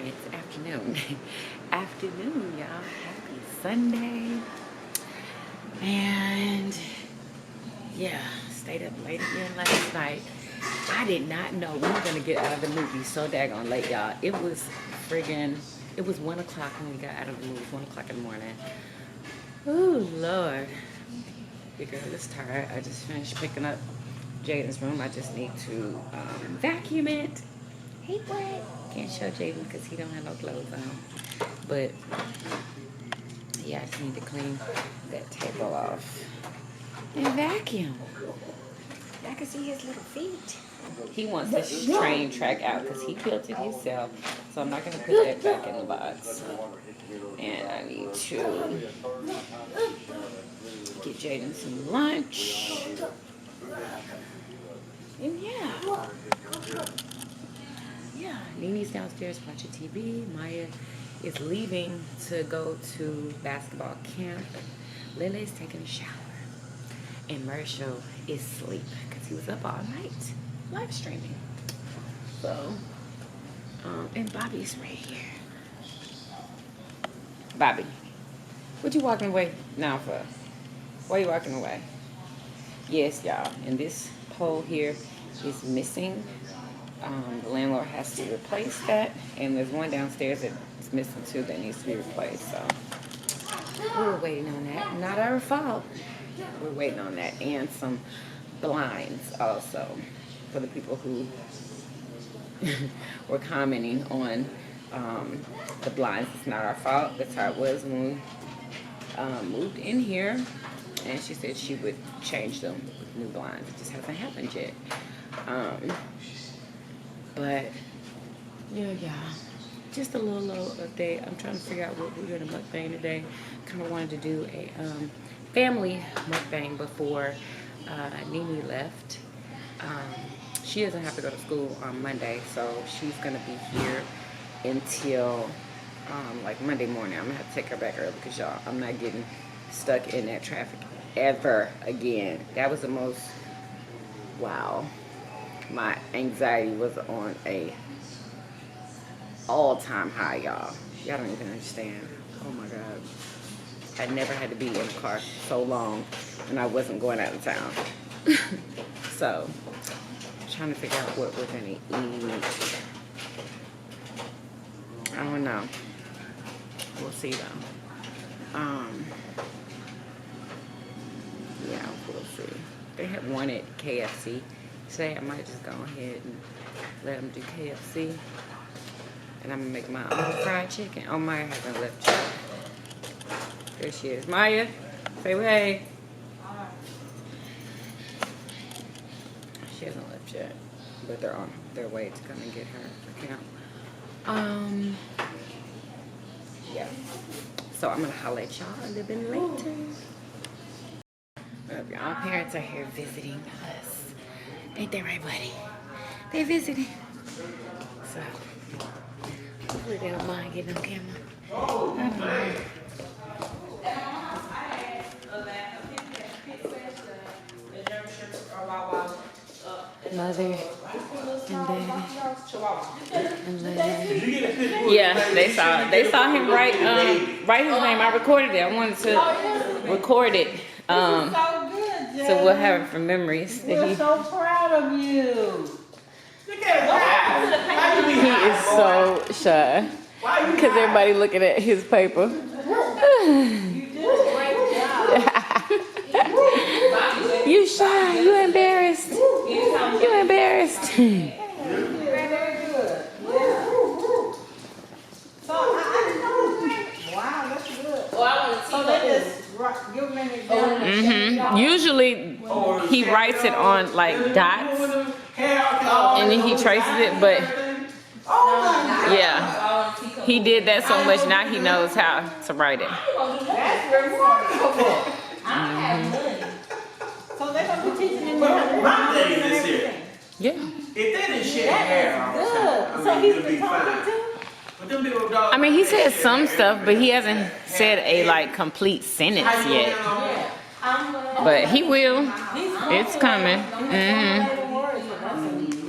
It's afternoon. Afternoon, y'all. Happy Sunday. And yeah, stayed up late again last night. I did not know we were gonna get out of the movie so daggone late, y'all. It was 1 o'clock when we got out of the movie, 1 o'clock in the morning. Oh, Lord. Your girl is tired. I just finished picking up Jaden's room. I just need to vacuum it. Hey, what? Can't show Jaden because he don't have no clothes on. But yeah, I just need to clean that table off and vacuum. I can see his little feet. He wants the train track out because he built it himself. So I'm not going to put that back in the box. And I need to get Jaden some lunch. And yeah, Nini's downstairs watching TV. Maya is leaving to go to basketball camp. Lily's taking a shower. And Marshall is asleep because he was up all night live streaming. So, and Bobby's right here. Bobby, what you walking away now for? Why are you walking away? Yes, y'all, and this pole here is missing. The landlord has to replace that, and there's one downstairs that's missing too that needs to be replaced. So we're waiting on that. Not our fault. We're waiting on that, and some blinds also for the people who were commenting on the blinds. It's not our fault. That's how it was when we moved in here, and she said she would change them with new blinds. It just hasn't happened yet. But yeah, just a little update. I'm trying to figure out what we're gonna mukbang today. Kind of wanted to do a family mukbang before Nini left. She doesn't have to go to school on Monday, so she's gonna be here until like Monday morning. I'm gonna have to take her back early because y'all, I'm not getting stuck in that traffic ever again. That was the most, wow. My anxiety was on a all-time high, y'all. Y'all don't even understand. Oh my God. I never had to be in a car so long and I wasn't going out of town. So, I'm trying to figure out what we're gonna eat. I don't know. We'll see though. Yeah, we'll see. They had one at KFC. Today I might just go ahead and let them do KFC. And I'm gonna make my own fried chicken. Oh, Maya hasn't left yet. There she is. Maya, say hey. She hasn't left yet, but they're on their way to come and get her account. Yeah. So I'm gonna holler at y'all a little bit later. Our parents are here visiting us. Ain't that right, buddy? They visiting. So hopefully they don't mind getting on camera. I don't know. Mother and daddy and Lily. Yeah, they saw him write his name. I recorded it. I wanted to record it. So we'll have it for memories. We're so proud of you. Look at He is so shy because everybody looking at his paper. You did a great job. You shy. You embarrassed. You embarrassed. Very good. Yeah. So wow, that's good. So they just give them an example. Usually he writes it on like dots and then he traces it, but yeah, he did that so much now he knows how to write it. That's remarkable. So they're going to be teaching him my thing is this here. Yeah. If they didn't shed hair, good. So he's been talking too? But them little dogs, I mean, he said some stuff, but he hasn't said a like complete sentence yet. But he will. It's coming.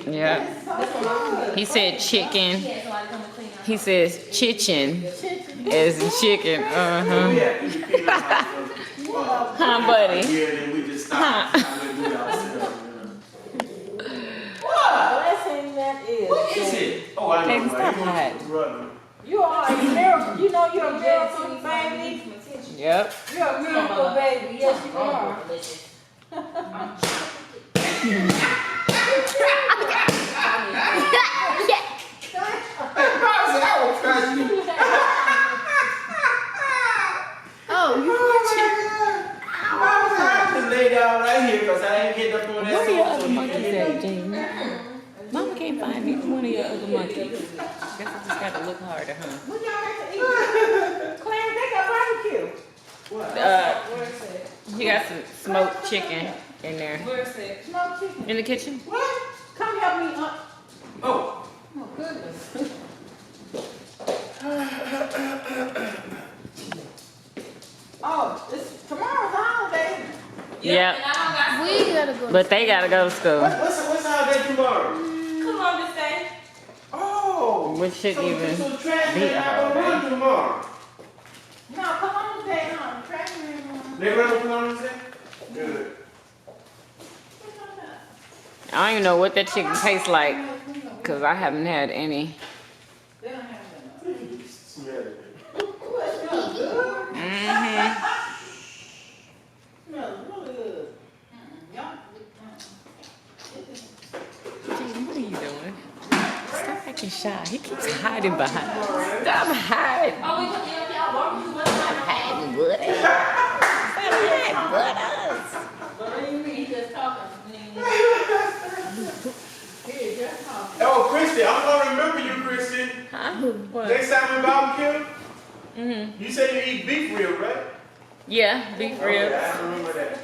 Yeah. He said chicken. He says chicken as in chicken. We have to repeat our house. Huh, buddy? Yeah, then we just stop. Huh. Stop and do it ourselves. Blessing that is. What is it? Oh, I know. Hey, Right? stop You want hiding. to run. You are a miracle. You know you're a miracle, baby. Yep. You're a miracle, baby. Yes, you are. I will trust you. Oh, you I just lay down right here because I ain't getting up on that Where are your sofa, other so you monkeys can- at, Jamie? Mama can't find neither one of your other monkeys. Guess I just gotta look harder, huh? What y'all got to eat? Clarence, they got barbecue. What? Where's it? You got some smoked chicken in there. Where's it? Smoked chicken. In the kitchen? What? Come help me up. Oh. Oh, goodness. Oh, tomorrow's a holiday. Yep. We gotta go. But they gotta go to school. What's all that tomorrow? Come on this day. Oh. Which shouldn't even So trash be man a not gonna run tomorrow. No, come on this day. No, track me. They run on this day? Good. I don't even know what that chicken tastes like, cause I haven't had any. They don't have that. Smell it. Ooh, it smells good. Mm-hmm. Smells really good. Yum. Jaden, what are you doing? Stop acting shy. He keeps hiding behind. Stop hiding. Oh, we gonna give y'all barbecue one time. Hiding, buddy. Stop hiding, Believe me, he just talking. Here, just talking. Oh, Christy, I'm gonna remember you, Christy. Huh? What? Next time we barbecue, Mm-hmm. you said you eat beef ribs, right? Yeah, beef Oh, ribs. yeah, I remember that.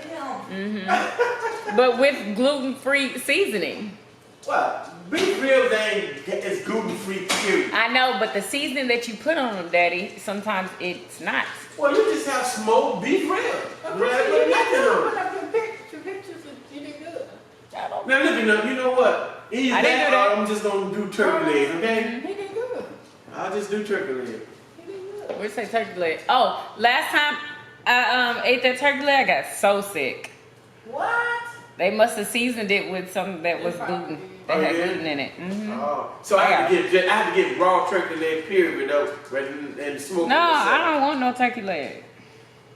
Mm-hmm. But with gluten-free seasoning. Well, beef ribs it's gluten-free, period. I know, but the seasoning that you put on them, Daddy, sometimes it's not. Well, you just have smoked beef ribs. But Right? Chrissy, Put you nothing didn't on put it. up your pictures and you did good. I don't. Now look, you know what? Either I didn't that do that. or I'm just gonna do turkey legs, okay? He did good. I'll just do turkey legs. He did good. Where's that turkey leg? Oh, last time I ate that turkey leg, I got so sick. What? They must have seasoned it with something that was gluten. They Oh, had yeah? gluten in it. Mm-hmm. Oh, so I had to get raw turkey leg, period, though, rather than smoke. No, I don't want no turkey leg.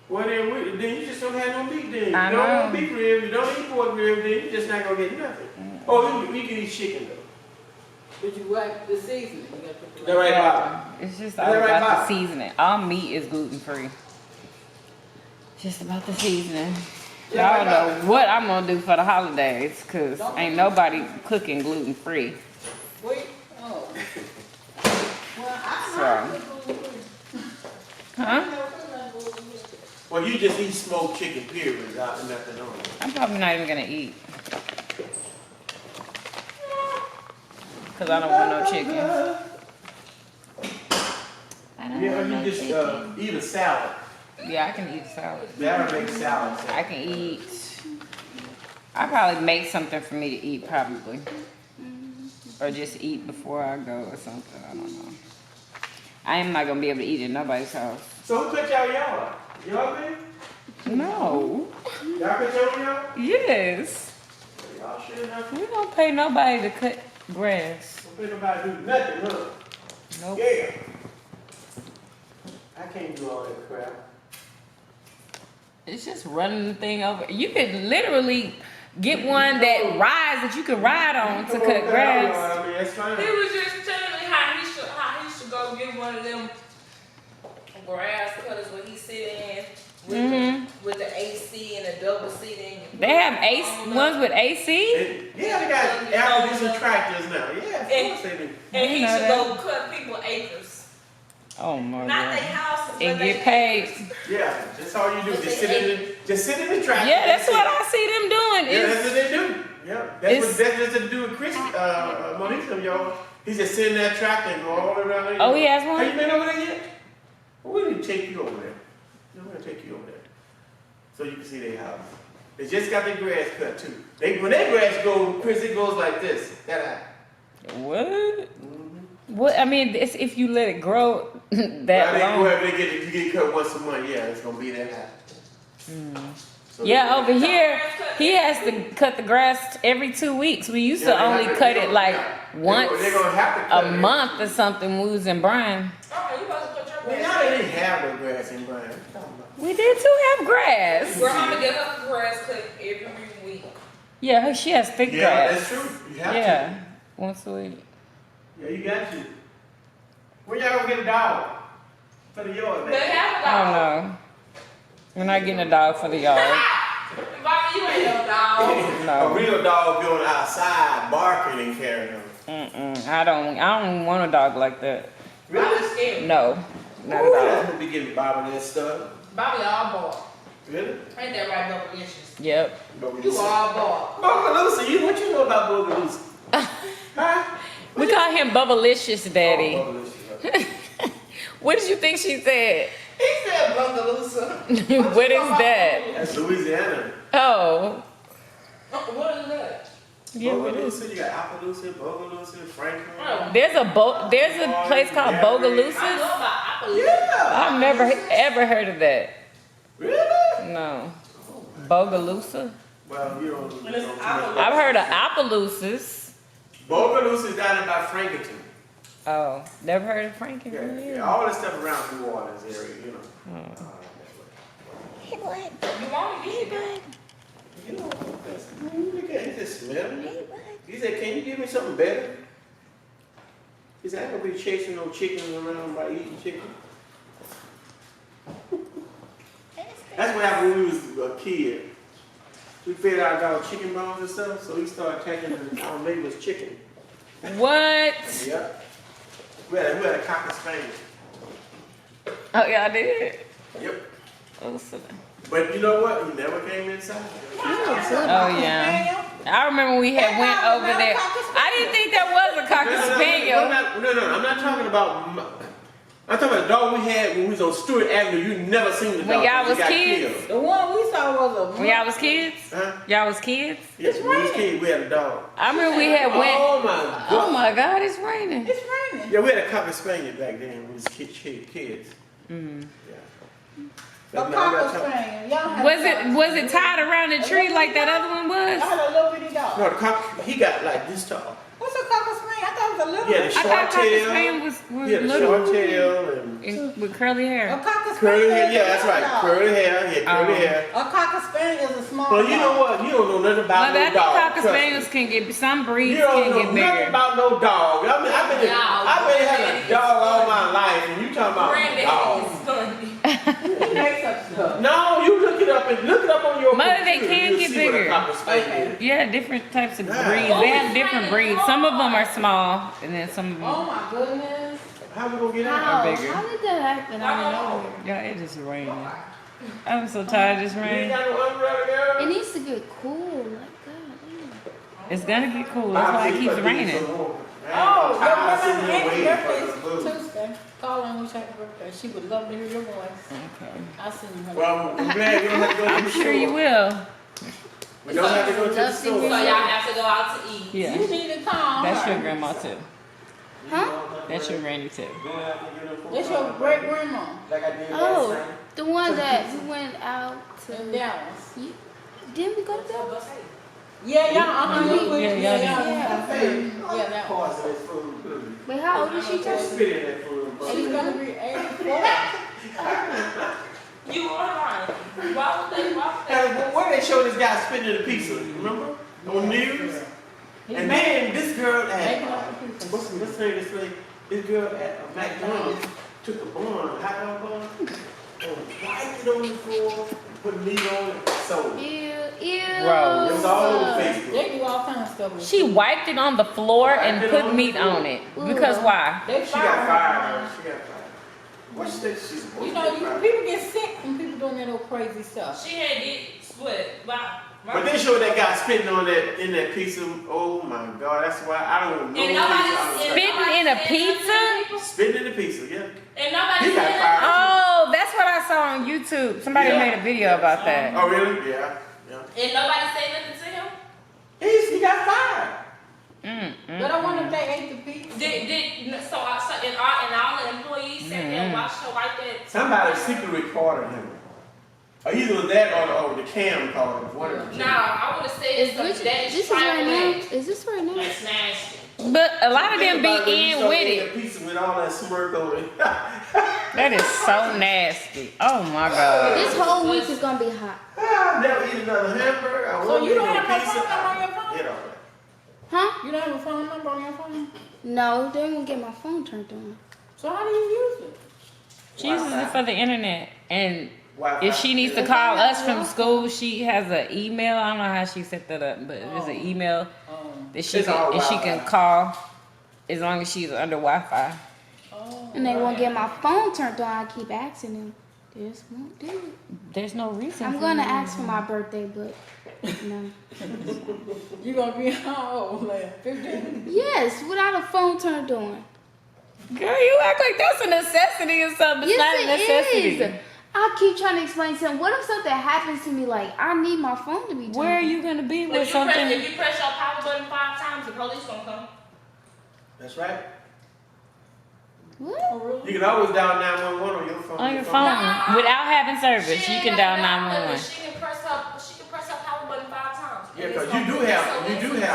Well, then you just don't have no meat then. You I don't know. want beef ribs, you don't eat pork ribs, then you just not gonna get nothing. Oh, you can eat chicken though. Did you wipe the seasoning? You gotta put the That right, Bob? It's just Is all that right, about Bob? the seasoning. All meat is gluten free. Just about the seasoning. Yeah, Y'all right, know what I'm gonna do for the holidays, cause ain't nobody cooking gluten free. Wait. Oh. Well, So, huh? Well, you just eat smoked chicken, period, without nothing on it. I'm probably not even gonna eat, cause I don't want no chicken. I don't Yeah, want no you just chicken. eat a salad. Yeah, I can eat salad. That'll make salad. I can eat. I probably make something for me to eat, probably, or just eat before I go or something. I don't know. I am not gonna be able to eat in nobody's house. So who cut y'all yard? Y'all did? No. Y'all cut your yard? Yes. Y'all sure enough. We don't pay nobody to cut grass. Don't pay nobody do nothing, huh? Nope. Yeah. I can't do all that crap. It's just running the thing over. You could literally get one that rides that you can ride on to Come on, cut cut grass. our yard. I mean, that's fine. He was just telling me how he should go get one of them grass cutters where he sit in with the AC and the double seating. They have ones with AC. Yeah, they got air conditioning tractors now. Yeah, of course they do. And he You know should that. go cut people acres. Oh my Not god. their houses, And but they get paid. Yeah, that's all you do. Just sit in the tractor. Yeah, that's what I see them doing. Yeah, that's Is what they do. Yeah, that's what they do with Chris, Monique, y'all. He just sit in that tractor and go all around there. Oh, he has one? Have you been over there yet? Well, we need to take you over there. We're going to take you over there. So you can see their house. They just got their grass cut too. When their grass goes, Chris, it goes like this. That what? What I mean, it's if you let it grow that long. Whoever you get cut once a month, yeah, it's gonna be that high. So Yeah, over here he has to cut the grass every 2 weeks. We used to only cut it like once They're gonna have to cut a it. month or something. We was in Bryan. Oh, you about to cut your Well, grass? now they didn't have no grass in Bryan. We did too have grass. Girl, I'm gonna get her grass cut every week. Yeah, she has thick Yeah, grass. that's true. You have to. Yeah, once a week. Yeah, you got to. When y'all gonna get a dog? For the yard, They man. have a I don't dog. know. We're not getting a dog for the yard. Bobby, you ain't no dog. A real dog be on the outside barking and carrying on. I don't want a dog like that. Bobby's scary. No, not Ooh, at all. I'm gonna be getting Bobby that stuff. Bobby all bought. Really? Ain't that right, Bubba Licious? Yep. You all bought. Bogaloosa, what you know about Bogaloosa? Huh? We call him Bubblicious Daddy. Oh, Bogaloosa. What did you think she said? He said Bogaloosa. What is that? That's Louisiana. Oh, What is that? yeah, what is? Bogaloosa, you got Appaloosa, Bogaloosa, Franklin. Oh. There's a place called I know Bogalusa. about Appaloosa. Yeah. I've never ever heard of that. Really? No, Bogalusa. Well, you don't. And it's Appaloosa. I've heard of Appaloosas. Bogaloosa is down in by Frankenton. Oh, never heard of Frankie. Yeah, all this stuff around New Orleans area, you know. Hey, bud. You want to Hey, get it? bud. You know, look at it, just smell Hey, it. bud. He said, "Can you give me something better?" He said, "I ain't gonna be chasing no chickens around by eating chicken." That's what happened when we was a kid. We fed our dog chicken bones and stuff, so he started attacking our neighbor's chicken. What? Yeah. We had a cocker spaniel. Oh, y'all did? Yep. Oh, so- But you know what? He never came inside. oh, yeah. I remember we had went over there. I didn't think that was a cocker spaniel. I'm not talking about. I'm talking about the dog we had when we was on Stewart Avenue. You never seen the dog. When y'all He was got kids? killed. The one we saw was a. When y'all was kids? Huh? Y'all was kids? Yes, when we was kids, we had a dog. I remember we had went. Oh my God. Oh my God, it's raining. It's raining. Yeah, we had a cocker spaniel back then when we was kids. Mm. Yeah. A cocker spaniel. Y'all had Was it tied around the tree like that other one I was? had a little bitty dog. No, the cocker, he got like this tall. What's a cocker spaniel? I thought it was a little. He had a I short thought cocker tail. spaniel was He had a little short tail and and with curly A hair. cocker spaniel. curly hair. Yeah, is a that's right. dog. Curly hair. He had curly Oh. hair. A cocker spaniel is a small But you know dog. what? You don't know nothing about But I no think dog. cocker trust me. spaniels can get some breeds You don't can know get nothing bigger. about no dog. I mean, I've been having a dog all my life, and you talking about Granddaddy dog. is funny. He makes up stuff. No, you look it up on your Mother, they computer. can You'll get see what a bigger. cocker spaniel is. Yeah, different types of Yeah. breeds. They have different breeds. Some of them are small, and then some of Oh them my goodness. How we gonna get out? are bigger. How did that happen? I don't know. Yeah, it just raining. I'm so tired of this You ain't rain. got no umbrella, girl? It needs to get cool. Like God. It's gonna get cool. That's why it keeps raining. Oh, your I'm sitting mother's here waiting for birthday the food. is Tuesday. Call her and wish her happy birthday. She would love to hear your voice. Okay. I'll send you her. Well, I'm glad we don't have to go to I'm the sure you store. will. We don't have to go to the Love to So store. hear y'all have to go out to eat. Yeah. You need to call That's her. your grandma too. Huh? That's your granny too. That's your great grandma Like I did last Oh, night. the one that we went out in to. Dallas. Didn't we go to Dallas? Yeah, y'all. Yeah, Yeah, Yeah. that one. Parts of that food. Wait, how old is she? Just Spit in that food. She's gonna be 84. You are lying. Why would they? Where they show this guy spitting in a pizza? Remember on news? And then this girl Making at up the pizza. what's the thing? This girl at McDonald's took a bun, a hot dog bun, and wiped it on the floor, put meat on it, sold it. Ew. Gross. It was all over Facebook. They do all kinds of stuff. with She wiped it on the floor and Wiped it put on the meat floor. on it. Because why? They She got fired. She got fired. What she said she's supposed You to know, get fired. people get sick from people doing that old crazy stuff. She had did split. Wow. But they showed that guy spitting on that in that pizza. Oh my God, that's why I don't know. And nobody Spitting in a pizza? Spitting in the pizza, yeah. And nobody He got said fired. Oh, that's what I saw on YouTube. Somebody Yeah. made a video about that. Oh really? Yeah. Yeah. And nobody said nothing to him. He got fired. But I wonder if they ate the pizza. So and all the employees sat there and watched her like that. Somebody secretly recorded him. Or either that or the cam called him. One of the two. No, I would have said something that This is right now. Is this right now? That's nasty. But a lot of them Think about be when you in start with eating it. a pizza with all that smirk over it. That is so nasty. Oh my god. This whole week is gonna be hot. I'll never eat another hamburger. I So won't you eat don't no have no pizza. phone number on your phone? Get off that. Huh? You don't have a phone number on your phone? No, they won't get my phone turned on. So how do you use it? She uses it for the internet. And Wi-Fi. if she needs to call us from school, she has an email. I don't know how she set that up, but there's an email that she It's all can Wi-Fi. call as long as she's under Wi-Fi. And they won't get my phone turned on. I keep asking them. They just won't do it. There's no reason. I'm for gonna it. ask for my birthday, but no. You gonna be how old? Like 15? Yes, without a phone turned on. Girl, you act like that's a necessity or something. It's not a Yes, necessity. it is. I keep trying to explain to them. What if something happens to me? Like I need my phone to be turned Where are on. you gonna be If with you something? press your power button 5 times, the police gonna come. That's right. What? Oh, really? You can always dial 911 on your phone. On your phone, without having service, She you ain't can got dial that, but 911. She can press her power button 5 times. Yeah, And because it's you gonna do put have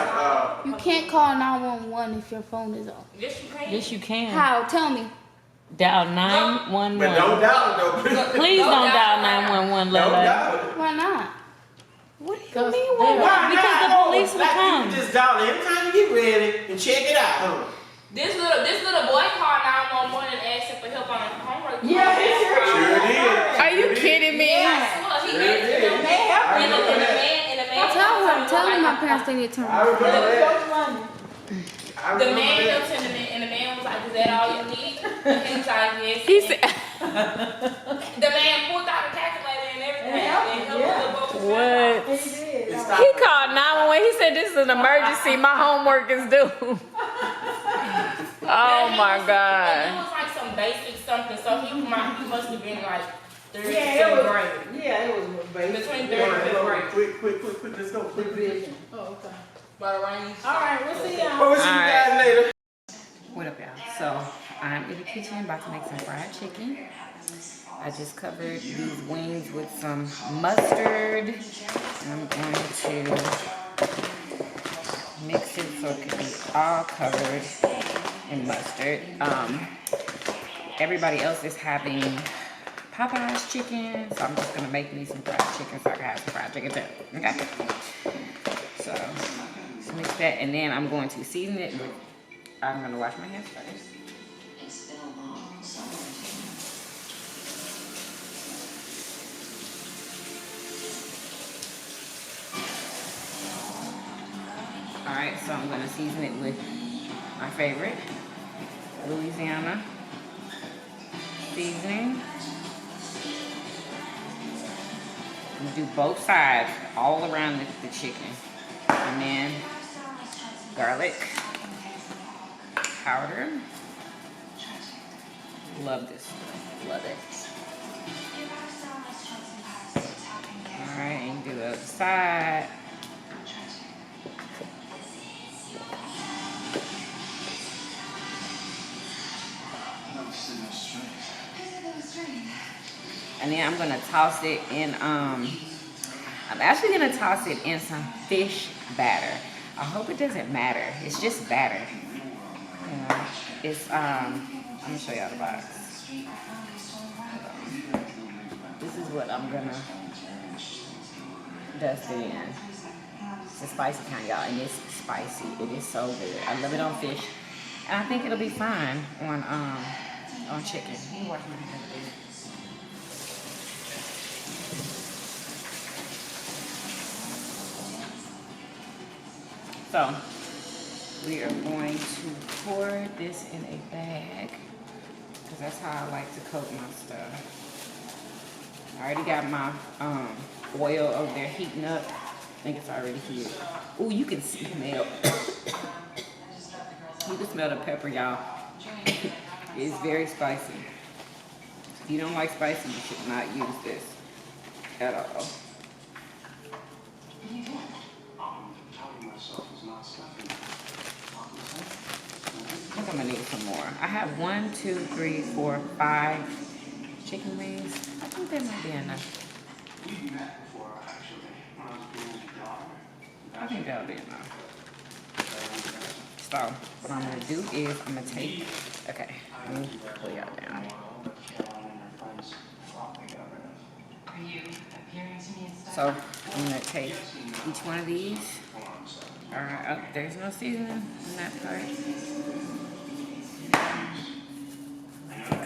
SOS. You can't call 911 if your phone is off. Yes, you can. Yes, you can. How? Tell me. Dial But 911. don't dial it though. Please don't dial 911, Don't Lila. dial it. Why not? What do you Because mean? they- Why? Because the police will Like, you come. can just dial it anytime you get ready and check it out. Huh? This little boy called 911 and asked him for help on his homework. Yeah, he sure Sure did. Are you kidding me? I swear, he Sure asked did. him. They help I you. And the remember that. man Tell me my parents they need to turn I on. remember that. I The remember man that. helped him, and the man was like, "Is that all you need?" And he was like, "Yes." He said, The man pulled out a calculator and everything. And helped And him, helped him what? He did. It's He called 911. He said, this is an emergency. My homework is due. Oh my It God. was like some basic something, so he must have been like 3rd Yeah, to it 5th was. grade. Yeah, it was basic. Between Come 3rd on, and 5th come on. grade. Quick, let's go. Quick. Division. Oh, okay. By the range. All right, we'll see y'all. Well, we'll see you guys later. What up, y'all? So I'm in the kitchen about to make some fried chicken. I just covered these wings with some mustard. I'm going to mix it so it can be all covered in mustard. Everybody else is having Popeyes chicken, so I'm just gonna make me some fried chicken so I can have some fried chicken too. Okay. So let's mix that, and then I'm going to season it with. I'm gonna wash my hands first. Alright, so I'm gonna season it with my favorite, Louisiana seasoning. I'm gonna do both sides, all around the chicken. And then garlic powder. Love this stuff, love it. Alright, and do the other side. And then I'm gonna toss it in, I'm actually gonna toss it in some fish batter. I hope it doesn't matter. It's just batter. It's, I'm gonna show y'all the box. This is what I'm gonna dust it in. It's a spicy kind, y'all, and it's spicy. It is so good. I love it on fish, and I think it'll be fine on chicken. Let me wash my hands. So we are going to pour this in a bag because that's how I like to coat my stuff. I already got my oil over there heating up. I think it's already heated. Ooh, you can smell. You can smell the pepper, y'all. It's very spicy. If you don't like spicy, you should not use this at all. I'm gonna need some more. I have 1, 2, 3, 4, 5 chicken wings. I think that might be enough. I think that'll be enough. So what I'm gonna do is I'm gonna take, okay, let me pull y'all down. So I'm gonna take each one of these. All right, oh, there's no seasoning in that part.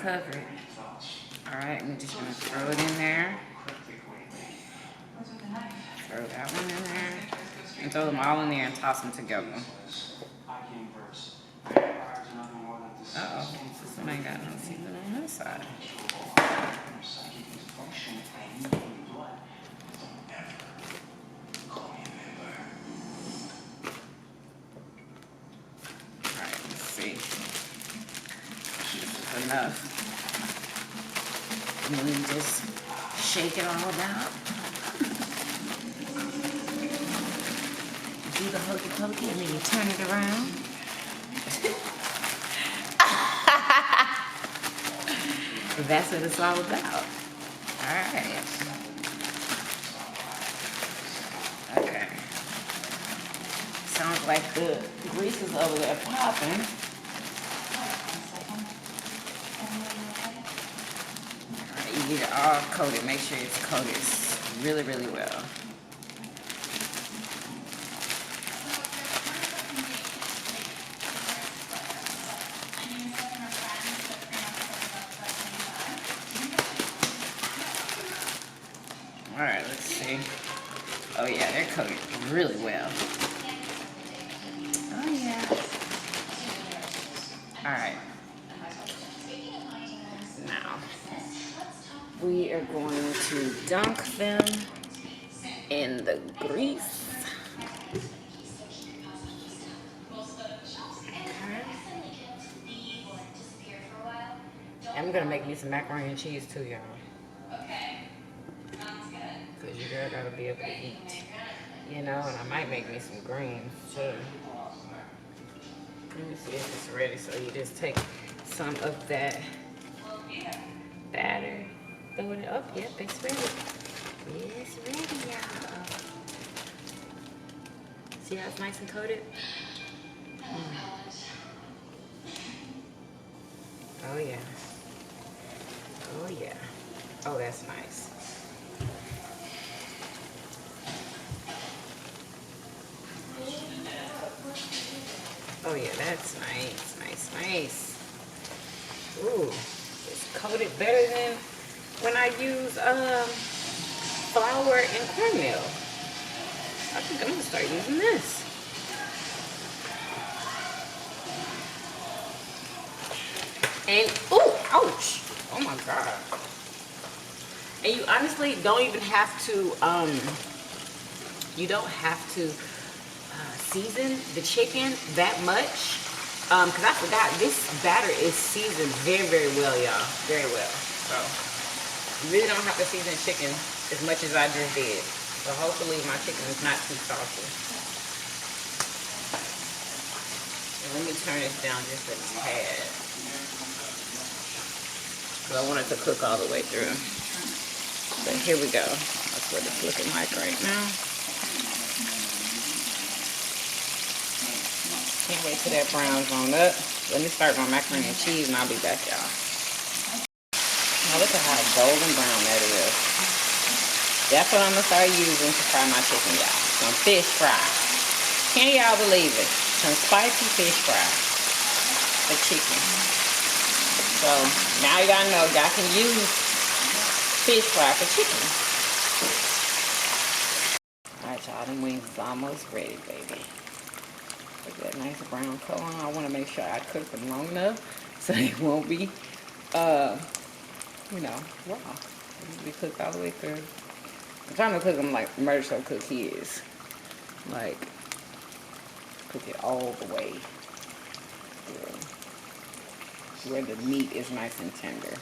Cover it. All right, I'm just gonna throw it in there. Throw that one in there. And throw them all in there and toss them together. Uh-oh, this one ain't got no seasoning on this side. Alright, let's see. This is enough. And then we just shake it all out. Do the hokey pokey and then you turn it around. That's what it's all about. Alright. Okay. Sounds like the grease is over there popping. Alright, you get it all coated. Make sure it's coated really, really well. Alright, let's see. Oh yeah, they're coated really well. Oh yeah. Alright. Now, we are going to dunk them in the grease. I'm gonna make me some macaroni and cheese too, y'all. Cause your girl gotta be able to eat, you know, and I might make me some greens too. Let me see if it's ready. So you just take some of that batter, throw it up. Yep, it's ready. It's ready, y'all. See how it's nice and coated? Oh yeah. Oh yeah. Oh, that's nice. Oh yeah, that's nice, nice, nice. Ooh, it's coated better than when I use flour and cornmeal. I think I'm gonna start using this. And ooh, ouch! Oh my god! And you honestly don't even have to. You don't have to season the chicken that much. Because I forgot this batter is seasoned very, very well, y'all. Very well. So you really don't have to season chicken as much as I just did. So hopefully my chicken is not too salty. And let me turn this down just a tad. Because I want it to cook all the way through. But here we go. That's what it's looking like right now. Can't wait till that brown's on up. Let me start my macaroni and cheese and I'll be back, y'all. Now look at how golden brown that is. That's what I'm gonna start using to fry my chicken, y'all. Some fish fry. Can y'all believe it? Some spicy fish fry for chicken. So now y'all know y'all can use fish fry for chicken. Alright, y'all, them wings is almost ready, baby. Look at that nice brown color on. I want to make sure I cook them long enough so they won't be, you know, raw. They need to be cooked all the way through. I'm trying to cook them like Mercer cook his. Like, cook it all the way through. Where the meat is nice and tender.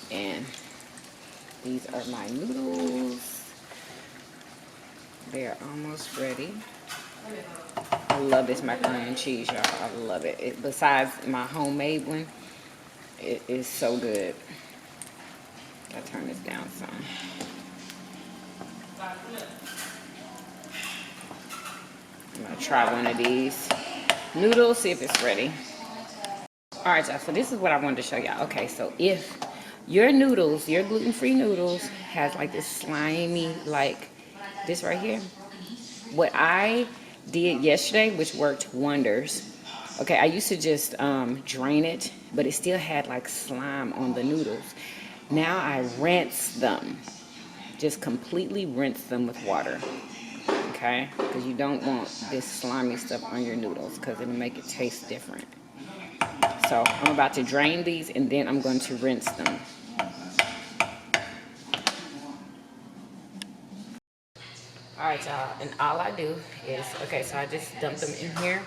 And these are my noodles. They're almost ready. I love this macaroni and cheese, y'all. I love it. Besides my homemade one, it is so good. I'll turn this down some. I'm gonna try one of these noodles, see if it's ready. All right, y'all, so this is what I wanted to show y'all. Okay, so if your noodles, your gluten-free noodles has like this slimy, like this right here, what I did yesterday, which worked wonders. Okay, I used to just drain it, but it still had like slime on the noodles. Now I rinse them, just completely rinse them with water. Okay, because you don't want this slimy stuff on your noodles because it'll make it taste different. So I'm about to drain these and then I'm going to rinse them. Alright, y'all, and all I do is, okay, so I just dump them in here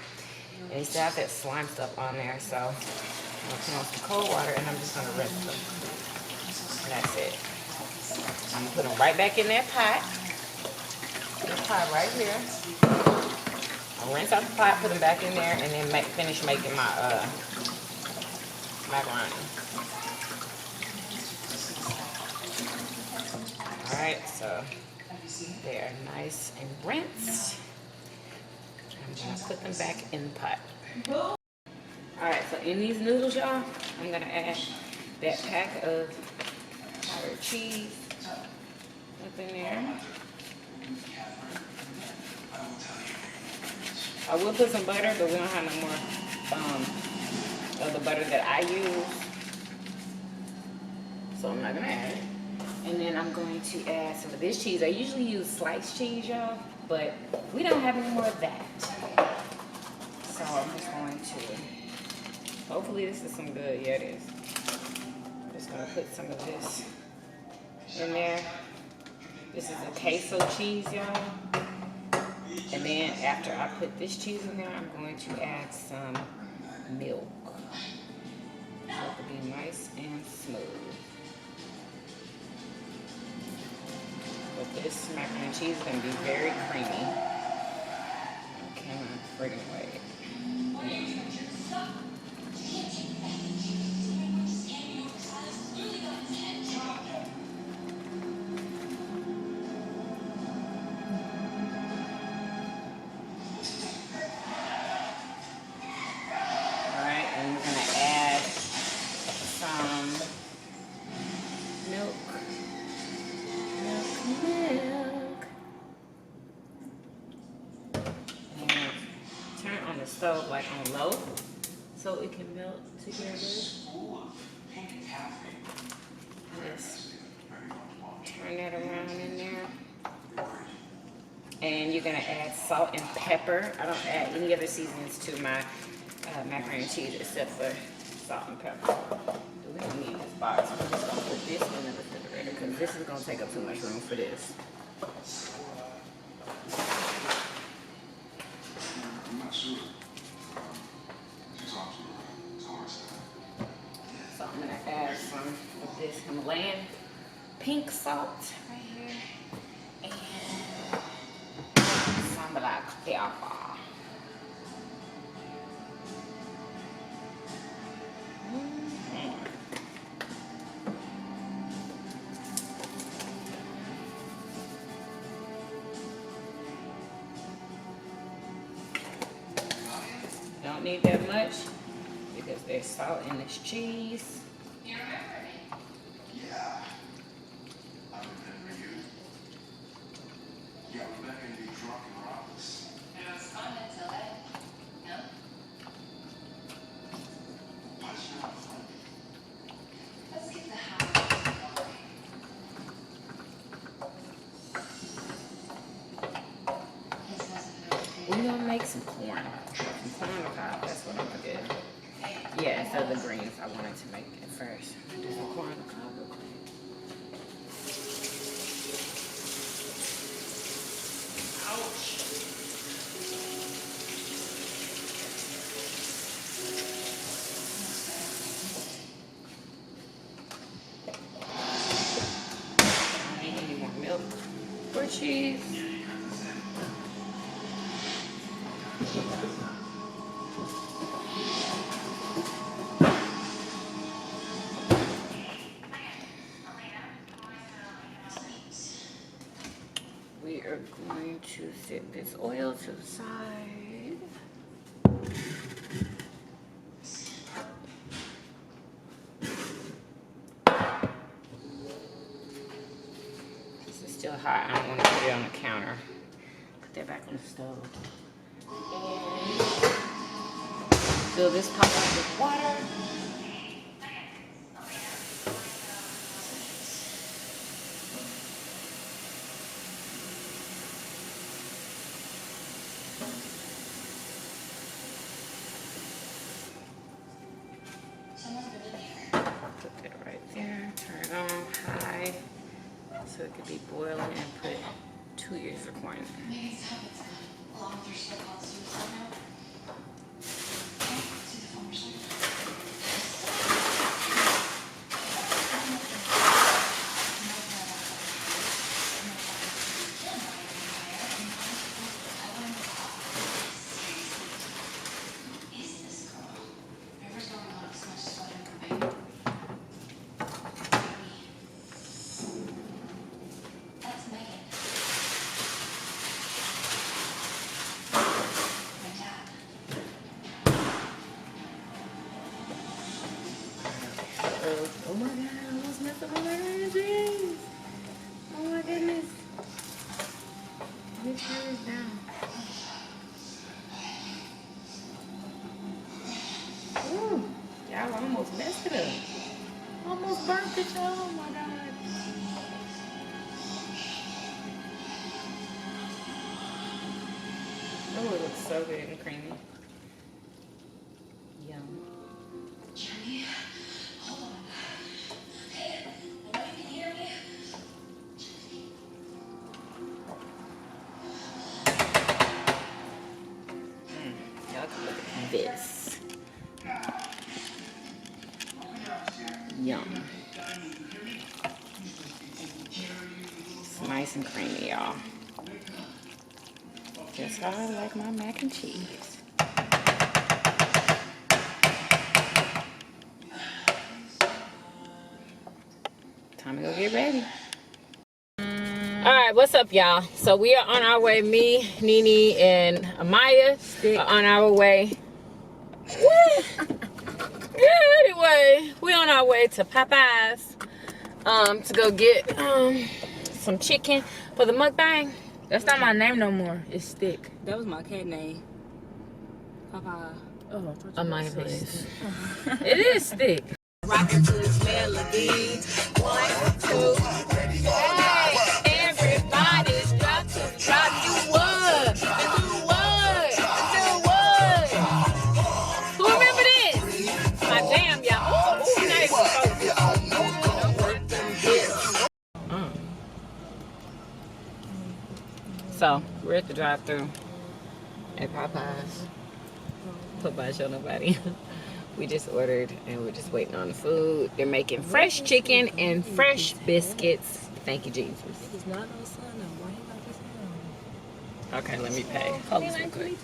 and they still have that slime stuff on there. So I'm gonna put on some cold water and I'm just gonna rinse them. And that's it. I'm gonna put them right back in that pot. This pot right here. I'll rinse out the pot, put them back in there, and then finish making my macaroni. Alright, so they're nice and rinsed. I'm gonna put them back in the pot. Alright, so in these noodles, y'all, I'm gonna add that pack of powdered cheese up in there. I will put some butter, but we don't have no more of the butter that I use. So I'm not gonna add it. And then I'm going to add some of this cheese. I usually use sliced cheese, y'all, but we don't have any more of that. So I'm just going to, hopefully this is some good, yeah it is. I'm just gonna put some of this in there. This is a queso cheese, y'all. And then after I put this cheese in there, I'm going to add some milk. So it will be nice and smooth. But this macaroni and cheese is going to be very creamy. I cannot friggin' wait. Alright, and we're going to add some milk. Milk. And turn it on the stove like on low so it can melt together. Just turn that around in there. And you're gonna add salt and pepper. I don't add any other seasonings to my macaroni and cheese except for salt and pepper. We don't need this box. I'm just gonna put this in the refrigerator because this is gonna take up too much room for this. I'm not sure. So I'm gonna add some of this Himalayan pink salt right here and some black pepper. Don't need that much because there's salt in this cheese. Yeah. I remember you. Yeah, we met in the drunk in our office. It was fun until then. No? Why's it not fun? Let's get the house going. This wasn't really We're gonna make some corn. Some corn on the cob, that's what I'm gonna do. Yeah, instead of the greens, I wanted to make it first. Do some corn on the cob real quick. I need any more milk or cheese. We're going to set this oil to the side. This is still hot. I don't want to put it on the counter. Put that back on the stove. And fill this pot up with water. Put that right there. Turn it on high so it could be boiling, and put 2 years recording. Maybe it's time it's gone. Along with your so-called suicide note. Okay, see the phone machine. Is this girl? Whatever's going on, it's much slower than campaign. That's Megan. My dad. Oh my god, I almost messed up my jeans. Oh my goodness. Make sure it's down. Ooh, y'all almost messed it up. Almost burnt it, y'all. Oh my god. Oh, it looks so good and creamy. Yum. Jenny, hold on. Hey, nobody can hear me? Y'all can look at this. Yum. It's nice and creamy, y'all. Just how I like my mac and cheese. Time to go get ready. Alright, what's up, y'all? So we are on our way. Me, Nene, and Amaya are on our way. What? Anyway, we on our way to Popeyes to go get some chicken for the mukbang. That's not my name no more. It's Stick. That was my cat name. Papa. Oh, Amaya, please. It is Stick. Rockin' to this melody. 1, 2. Hey, everybody's got to drop. Do what? Do what? Do what? Who remember this? My jam, y'all. Ooh, not even focused. So, we're at the drive-thru at Popeyes. Popeyes, show nobody. We just ordered and we're just waiting on the food. They're making fresh chicken and fresh biscuits. Thank you, Jesus. It's not no son. Why he got this on? Okay, let me pay. Hold this real quick.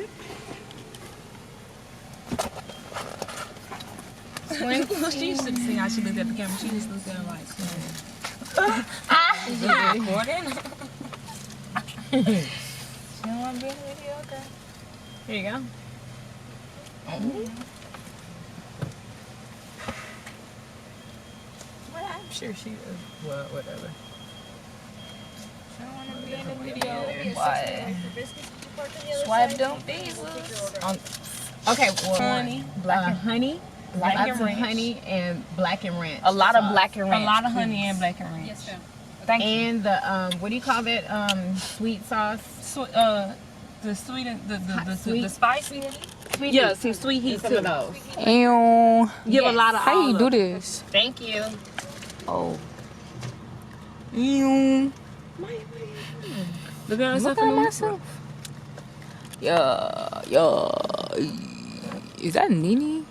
She used to see how she looked at the camera. She just looked at her like, is it recording? She don't want to be in the video, okay. Here you go. Well, I'm sure she is. Well, whatever. She don't want to be in the video. Why? Swipe don't these. Okay, well, Honey. honey. Black Lots and of ranch. honey and black and ranch. A lot of sauce. black and ranch. A lot of honey and black and ranch. Yes, ma'am. Thank you. And the what do you call that? Sweet sauce. The sweet and the sweet. spicy. Sweet Yeah, heat. some sweet heat Some too. of those. Ew. Give a Yes. lot of. How you do olive. this? Thank you. Oh. Ew. Look at herself Look in at the mirror. myself. Yeah. Is that Nene?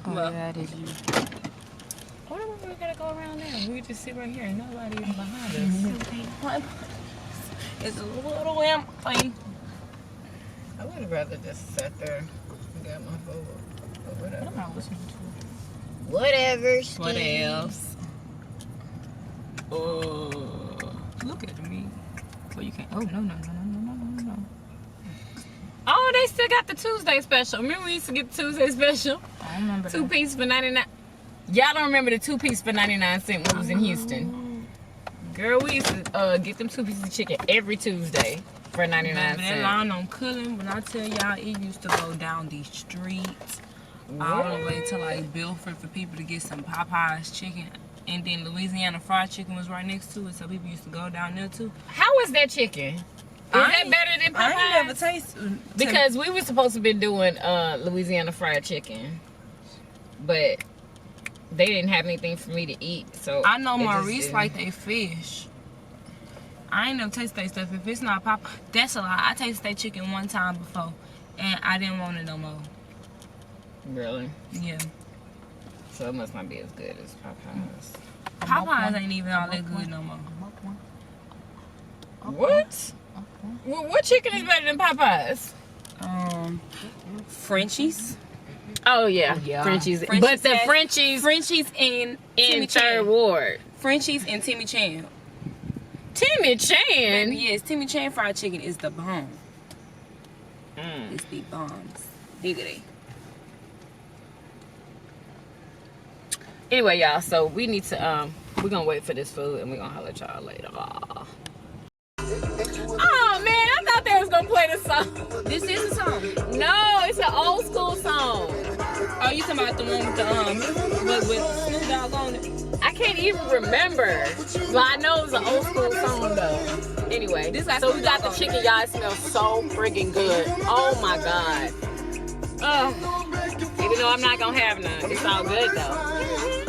Oh, Well. yeah, it is you. Why do we gotta go around there? We just sit right here and nobody even behind us. It's a little empty. I would rather just sit there and get my food. But whatever. What am I listening to? Whatever. What else? Oh, look at me. So you can't. Oh no. Oh, they still got the Tuesday special. Remember we used to get the Tuesday special? I don't remember. 2 piece for 99. Y'all don't remember the 2 piece for 99 cents when we was in Houston? Girl, we used to get them 2 pieces of chicken every Tuesday for 99 That cents. line on Cullen, when I tell y'all, it used to go down these streets all the way to like Belford for people to get some Popeyes chicken. And then Louisiana fried chicken was right next to it, so people used to go down there too. How is that chicken? Is that better than Popeyes? I ain't never tasted. Because we were supposed to be doing Louisiana fried chicken, but they didn't have anything for me to eat. So I know it just Maurice didn't- like they fish. I ain't never tasted that stuff. If it's not Popeyes, that's a lie. I tasted that chicken one time before, and I didn't want it no more. Really? Yeah. So it must not be as good as Popeyes. Popeyes ain't even all that good no more. What? What chicken is better than Popeyes? Frenchies. Oh yeah, Frenchies. But the Frenchies Frenchies and in Timmy Third Chan. Ward. Frenchies and Timmy Chan. Timmy Chan. Yes, Timmy Chan fried chicken is the bomb. It's the bombs. Diggity. Anyway, y'all, so we need to we're gonna wait for this food and we're gonna holler at y'all later. Oh man, I thought they was gonna play the song. This is a song. No, it's an old school song. Oh, you talking about the one with the with Snoop Dogg on it? I can't even remember. But I know it was an old school song though. Anyway, so we got the chicken, y'all. It smells so freaking good. Oh my god. Even though I'm not gonna have none, it's all good though.